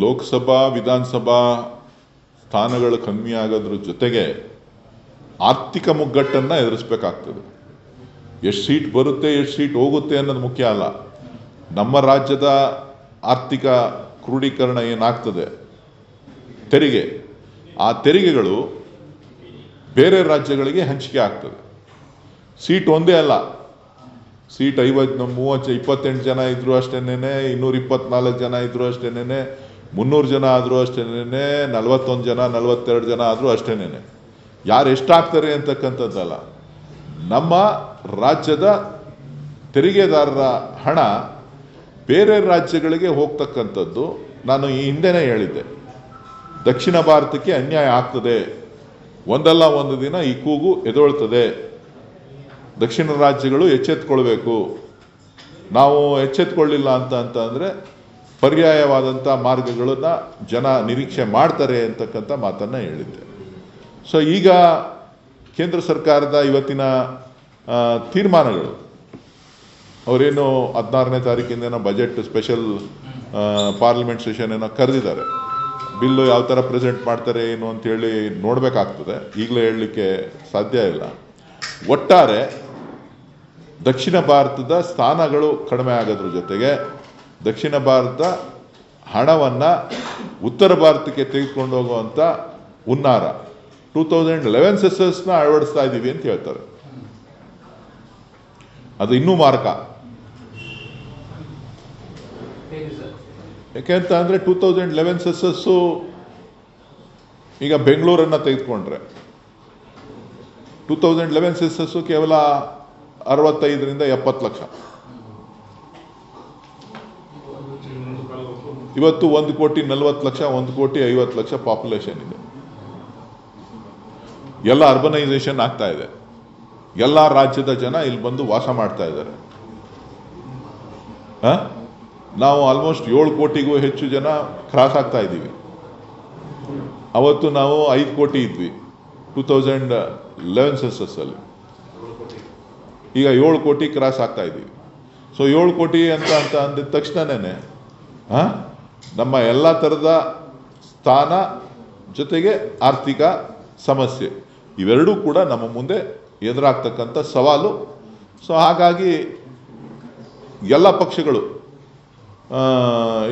ಲೋಕಸಭಾ ವಿಧಾನಸಭಾ ಸ್ಥಾನಗಳು ಕಮ್ಮಿ ಆಗೋದ್ರ ಜೊತೆಗೆ ಆರ್ಥಿಕ ಮುಗ್ಗಟ್ಟನ್ನು ಎದುರಿಸಬೇಕಾಗ್ತದೆ. ಎಷ್ಟು ಸೀಟ್ ಬರುತ್ತೆ ಎಷ್ಟು ಸೀಟ್ ಹೋಗುತ್ತೆ ಅನ್ನೋದು ಮುಖ್ಯ ಅಲ್ಲ. ನಮ್ಮ ರಾಜ್ಯದ ಆರ್ಥಿಕ ಕ್ರೋಢೀಕರಣ ಏನಾಗ್ತದೆ, ತೆರಿಗೆ, ಆ ತೆರಿಗೆಗಳು ಬೇರೆ ರಾಜ್ಯಗಳಿಗೆ ಹಂಚಿಕೆ ಆಗ್ತದೆ. ಸೀಟ್ ಒಂದೇ ಅಲ್ಲ, ಸೀಟ್ 28 ಜನ ಇದ್ದರೂ ಅಷ್ಟೇನೆ, 224 ಜನ ಇದ್ದರೂ ಅಷ್ಟೇನೆ, 300 ಜನ ಆದರೂ ಅಷ್ಟೇನೆ, 41 ಜನ 42 ಜನ ಆದರೂ ಅಷ್ಟೇನೆ. ಯಾರು ಎಷ್ಟಾಗ್ತಾರೆ ಅಂತಕ್ಕಂಥದ್ದಲ್ಲ. ನಮ್ಮ ರಾಜ್ಯದ ತೆರಿಗೆದಾರರ ಹಣ ಬೇರೆ ರಾಜ್ಯಗಳಿಗೆ ಹೋಗ್ತಕ್ಕಂಥದ್ದು ನಾನು ಈ ಹಿಂದೆನೇ ಹೇಳಿದ್ದೆ. ದಕ್ಷಿಣ ಭಾರತಕ್ಕೆ ಅನ್ಯಾಯ ಆಗ್ತದೆ, ಒಂದಲ್ಲ ಒಂದು ದಿನ ಈ ಕೂಗು ಎದ್ದೇಳ್ತದೆ. ದಕ್ಷಿಣ ರಾಜ್ಯಗಳು ಎಚ್ಚೆತ್ಕೊಳ್ಬೇಕು. ನಾವು ಎಚ್ಚೆತ್ಕೊಳ್ಳಿಲ್ಲ ಅಂದರೆ ಪರ್ಯಾಯವಾದಂಥ ಮಾರ್ಗಗಳನ್ನು ಜನ ನಿರೀಕ್ಷೆ ಮಾಡ್ತಾರೆ ಅಂತಕ್ಕಂಥ ಮಾತನ್ನು ಹೇಳಿದ್ದೆ. ಸೊ ಈಗ ಕೇಂದ್ರ ಸರ್ಕಾರದ ಇವತ್ತಿನ ತೀರ್ಮಾನಗಳು, ಅವರೇನು 16ನೇ ತಾರೀಕಿಂದ ಬಜೆಟ್ ಸ್ಪೆಷಲ್ ಪಾರ್ಲಿಮೆಂಟ್ ಸೆಷನ್ ಏನೋ ಕರೆದಿದ್ದಾರೆ. ಬಿಲ್ಲು ಯಾವ ಥರ ಪ್ರೆಸೆಂಟ್ ಮಾಡ್ತಾರೆ ಏನು ಅಂತೇಳಿ ನೋಡಬೇಕಾಗ್ತದೆ. ಈಗಲೇ ಹೇಳಲಿಕ್ಕೆ ಸಾಧ್ಯ ಇಲ್ಲ. ಒಟ್ಟಾರೆ ದಕ್ಷಿಣ ಭಾರತದ ಸ್ಥಾನಗಳು ಕಡಿಮೆ ಆಗೋದ್ರ ಜೊತೆಗೆ ದಕ್ಷಿಣ ಭಾರತ ಹಣವನ್ನು ಉತ್ತರ ಭಾರತಕ್ಕೆ ತೆಗೆದುಕೊಂಡು ಹೋಗುವಂಥ ಹುನ್ನಾರ 2011 ಸೆಸಸ್ನ ಅಳವಡಿಸ್ತಾ ಇದ್ದೀವಿ ಅಂತ ಹೇಳ್ತಾರೆ. ಅದು ಇನ್ನೂ ಮಾರಕ. ಯಾಕೆಂತ ಅಂದರೆ 2011 ಸೆಸಸ್ಸು ಈಗ ಬೆಂಗಳೂರನ್ನು ತೆಗೆದುಕೊಂಡ್ರೆ 2011 ಸೆಸಸ್ಸು ಕೇವಲ 65ರಿಂದ 70 ಲಕ್ಷ. ಇವತ್ತು 1,40,00,000 1,50,00,000 ಪಾಪ್ಯುಲೇಷನ್ ಇದೆ. ಎಲ್ಲ ಅರ್ಬನೈಸೇಷನ್ ಆಗ್ತಾ ಇದೆ. ಎಲ್ಲ ರಾಜ್ಯದ ಜನ ಇಲ್ಲಿ ಬಂದು ವಾಸ ಮಾಡ್ತಾ ಇದ್ದಾರೆ. ನಾವು ಆಲ್ಮೋಸ್ಟ್ 7 ಕೋಟಿಗೂ ಹೆಚ್ಚು ಜನ ಕ್ರಾಸ್ ಆಗ್ತಾ ಇದ್ದೀವಿ. ಅವತ್ತು ನಾವು 5 ಕೋಟಿ ಇದ್ವಿ 2011 ಸೆಸಸ್ಸಲ್ಲಿ. ಈಗ 7 ಕೋಟಿ ಕ್ರಾಸ್ ಆಗ್ತಾ ಇದ್ದೀವಿ. ಸೊ 7 ಕೋಟಿ ಅಂತ ಅಂದಿದ ತಕ್ಷಣನೇ ನಮ್ಮ ಎಲ್ಲ ಥರದ ಸ್ಥಾನ ಜೊತೆಗೆ ಆರ್ಥಿಕ ಸಮಸ್ಯೆ ಇವೆರಡೂ ಕೂಡ ನಮ್ಮ ಮುಂದೆ ಎದುರಾಗ್ತಕ್ಕಂಥ ಸವಾಲು. ಸೊ ಹಾಗಾಗಿ ಎಲ್ಲ ಪಕ್ಷಗಳು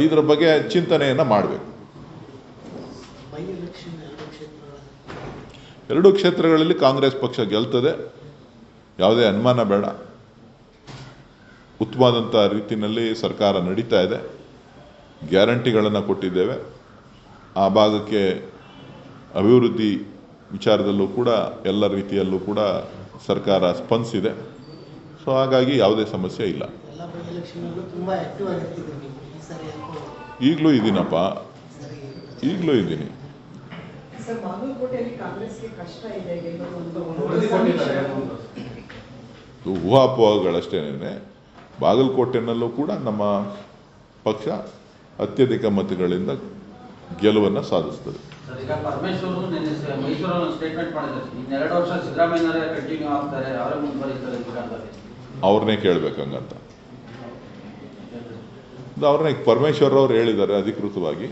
ಇದರ ಬಗ್ಗೆ ಚಿಂತನೆಯನ್ನು ಮಾಡಬೇಕು. 2 ಕ್ಷೇತ್ರಗಳಲ್ಲಿ ಕಾಂಗ್ರೆಸ್ ಪಕ್ಷ ಗೆಲ್ತದೆ, ಯಾವುದೇ ಅನುಮಾನ ಬೇಡ. ಉತ್ತಮವಾದಂಥ ರೀತಿಯಲ್ಲಿ ಸರ್ಕಾರ ನಡೀತಾ ಇದೆ. ಗ್ಯಾರಂಟಿಗಳನ್ನು ಕೊಟ್ಟಿದ್ದೇವೆ. ಆ ಭಾಗಕ್ಕೆ ಅಭಿವೃದ್ಧಿ ವಿಚಾರದಲ್ಲೂ ಕೂಡ ಎಲ್ಲ ರೀತಿಯಲ್ಲೂ ಕೂಡ ಸರ್ಕಾರ ಸ್ಪಂದಿಸಿದೆ. ಸೊ ಹಾಗಾಗಿ ಯಾವುದೇ ಸಮಸ್ಯೆ ಇಲ್ಲ. ಈಗಲೂ ಇದ್ದೀನಪ್ಪ, ಈಗಲೂ ಇದ್ದೀನಿ. ಊಹಾಪೋಹಗಳಷ್ಟೇನೆ. ಬಾಗಲಕೋಟೆನಲ್ಲೂ ಕೂಡ ನಮ್ಮ ಪಕ್ಷ ಅತ್ಯಧಿಕ ಮತಗಳಿಂದ ಗೆಲುವನ್ನು ಸಾಧಿಸ್ತದೆ. ಅವ್ರನ್ನೇ ಕೇಳಬೇಕು ಹಂಗಂತ. ಅವ್ರನ್ನೇ ಪರಮೇಶ್ವರ್ ಅವರು ಹೇಳಿದ್ದಾರೆ ಅಧಿಕೃತವಾಗಿ,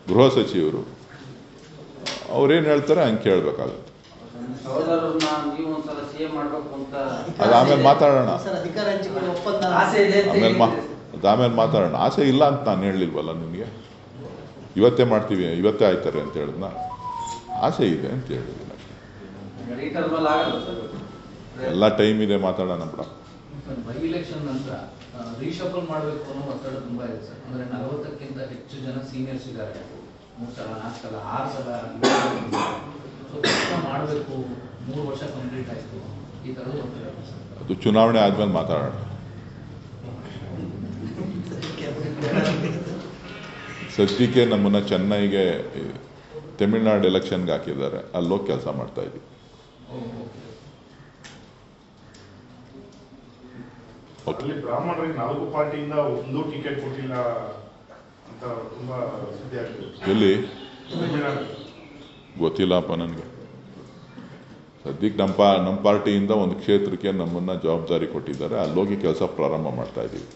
ಗೃಹ ಸಚಿವರು. ಅವ್ರೇನು ಹೇಳ್ತಾರೆ ಹಂಗೆ ಕೇಳಬೇಕಾಗುತ್ತೆ. ಅದು ಆಮೇಲೆ ಮಾತಾಡೋಣ, ಆಮೇಲೆ ಮಾತಾಡೋಣ. ಆಸೆ ಇಲ್ಲ ಅಂತ ನಾನು ಹೇಳಲಿಲ್ವಲ್ಲ ನಿಮಗೆ. ಇವತ್ತೇ ಮಾಡ್ತೀವಿ, ಇವತ್ತೇ ಆಯ್ತಾರೆ ಅಂತ ಹೇಳಿದ್ನ. ಆಸೆ ಇದೆ ಅಂತ ಹೇಳಿದ್ದೀನಿ. ಎಲ್ಲ ಟೈಮ್ ಇದೆ, ಮಾತಾಡೋಣ ಬಿಡ. ಬೈ ಎಲೆಕ್ಷನ್ ನಂತರ ರೀಶಫಲ್ ಮಾಡಬೇಕು ಅನ್ನೋ ಒತ್ತಡ ತುಂಬಾ ಇದೆ ಸರ್. ಅಂದ್ರೆ 40ಕ್ಕಿಂತ ಹೆಚ್ಚು ಜನ ಸೀನಿಯರ್ಸ್ ಇದ್ದಾರೆ. 3 ಸಲ 4 ಸಲ 6 ಸಲ ಮಾಡಬೇಕು. 3 ವರ್ಷ ಕಂಪ್ಲೀಟ್ ಆಯಿತು. ಈ ಥರದ ಒತ್ತಡ ಅದು ಚುನಾವಣೆ ಆದ್ಮೇಲೆ ಮಾತಾಡೋಣ. ಸದ್ಯಕ್ಕೆ ನಮ್ಮನ್ನು ಚೆನ್ನೈಗೆ ತಮಿಳ್ನಾಡು ಎಲೆಕ್ಷನ್ಗೆ ಹಾಕಿದ್ದಾರೆ. ಅಲ್ಲೋಗಿ ಕೆಲಸ ಮಾಡ್ತಾ ಇದ್ದೀವಿ. ಬ್ರಾಹ್ಮಣರಿಗೆ 4 ಪಾರ್ಟಿಯಿಂದ ಒಂದು ಟಿಕೆಟ್ ಕೊಟ್ಟಿಲ್ಲ ಅಂತ ತುಂಬಾ ಸುದ್ದಿ ಆಗ್ತಿದೆ. ಎಲ್ಲಿ ಗೊತ್ತಿಲ್ಲಪ್ಪ ನನಗೆ. ಸದ್ಯಕ್ಕೆ ನಮ್ಮ ಪಾರ್ಟಿಯಿಂದ ಒಂದು ಕ್ಷೇತ್ರಕ್ಕೆ ನಮ್ಮನ್ನು ಜವಾಬ್ದಾರಿ ಕೊಟ್ಟಿದ್ದಾರೆ. ಅಲ್ಲೋಗಿ ಕೆಲಸ ಪ್ರಾರಂಭ ಮಾಡ್ತಾ ಇದ್ದೀವಿ.